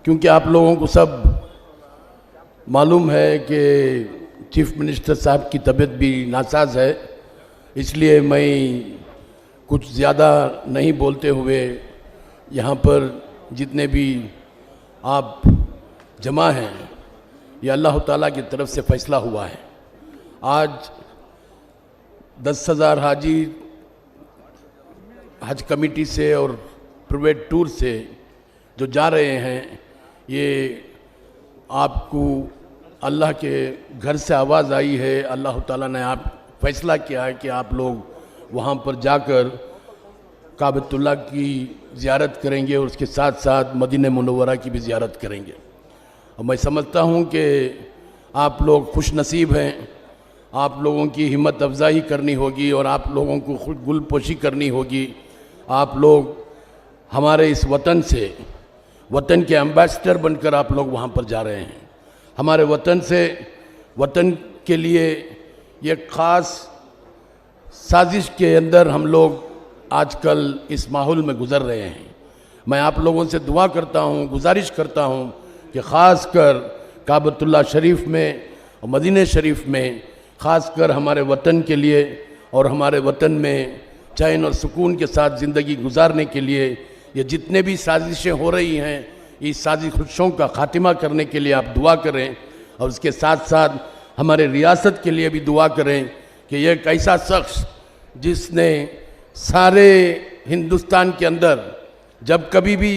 क्योंकि आप लोगों को सब मालूम है कि चीफ मिनिस्टर साहब की तबीयत भी नासाज है, इसलिए मैं कुछ ज़्यादा नहीं बोलते हुए यहाँ पर जितने भी आप जमा हैं, ये अल्लाह ताला की तरफ से फ़ैसला हुआ है। आज 10,000 हाजी हज कमेटी से और प्राइवेट टूर से जो जा रहे हैं, ये आपको अल्लाह के घर से आवाज़ आई है, अल्लाह ताला ने आप फैसला किया है कि आप लोग वहाँ पर जाकर काबतुल्लाह की ज़ियारत करेंगे और उसके साथ साथ मदीना मुनव्वरा की भी ज़ियारत करेंगे। और मैं समझता हूँ कि आप लोग खुश नसीब हैं, आप लोगों की हिम्मत अफजाई करनी होगी और आप लोगों को खुद गुलपोशी करनी होगी। आप लोग हमारे इस वतन से, वतन के एम्बेसडर बनकर आप लोग वहाँ पर जा रहे हैं। हमारे वतन से, वतन के लिए ये ख़ास साजिश के अंदर हम लोग आजकल इस माहौल में गुज़र रहे हैं। मैं आप लोगों से दुआ करता हूँ, गुजारिश करता हूँ कि ख़ास कर काबतुल्लाह शरीफ में और मदीना शरीफ में, ख़ास कर हमारे वतन के लिए और हमारे वतन में चैन और सुकून के साथ ज़िंदगी गुजारने के लिए ये जितने भी साजिशें हो रही हैं, इस साजिशों का ख़ात्मा करने के लिए आप दुआ करें। और उसके साथ साथ हमारे रियासत के लिए भी दुआ करें कि ये एक ऐसा शख्स जिसने सारे हिंदुस्तान के अंदर जब कभी भी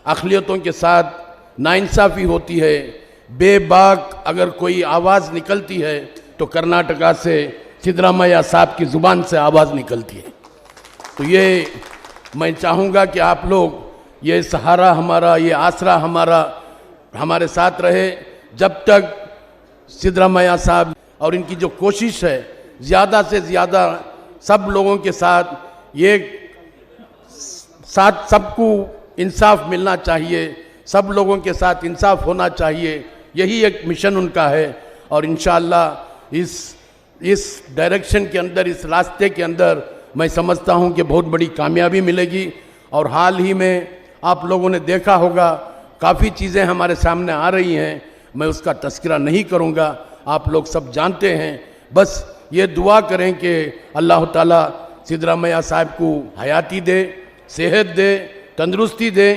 अक़लियतों के साथ नाइंसाफ़ी होती है, बेबाक अगर कोई आवाज़ निकलती है तो कर्नाटका से सिद्धरामैया साहब की ज़ुबान से आवाज़ निकलती है। तो ये मैं चाहूँगा कि आप लोग ये सहारा हमारा, ये आसरा हमारा हमारे साथ रहे जब तक सिद्धरामैया साहब और इनकी जो कोशिश है ज़्यादा से ज़्यादा सब लोगों के साथ, ये साथ सबको इंसाफ मिलना चाहिए, सब लोगों के साथ इंसाफ होना चाहिए, यही एक मिशन उनका है। और इंशाअल्लाह इस डायरेक्शन के अंदर, इस रास्ते के अंदर मैं समझता हूँ कि बहुत बड़ी कामयाबी मिलेगी। और हाल ही में आप लोगों ने देखा होगा काफ़ी चीज़ें हमारे सामने आ रही हैं, मैं उसका तज़किरा नहीं करूँगा, आप लोग सब जानते हैं। बस ये दुआ करें कि अल्लाह ताला सिद्धरामैया साहब को हयाती दे, सेहत दे, तंदुरुस्ती दे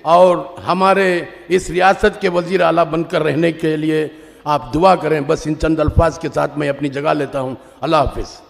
और हमारे इस रियासत के वज़ीर आला बनकर रहने के लिए आप दुआ करें। बस इन चंद अल्फाज के साथ मैं अपनी जगह लेता हूँ। अल्लाह हाफ़िज़।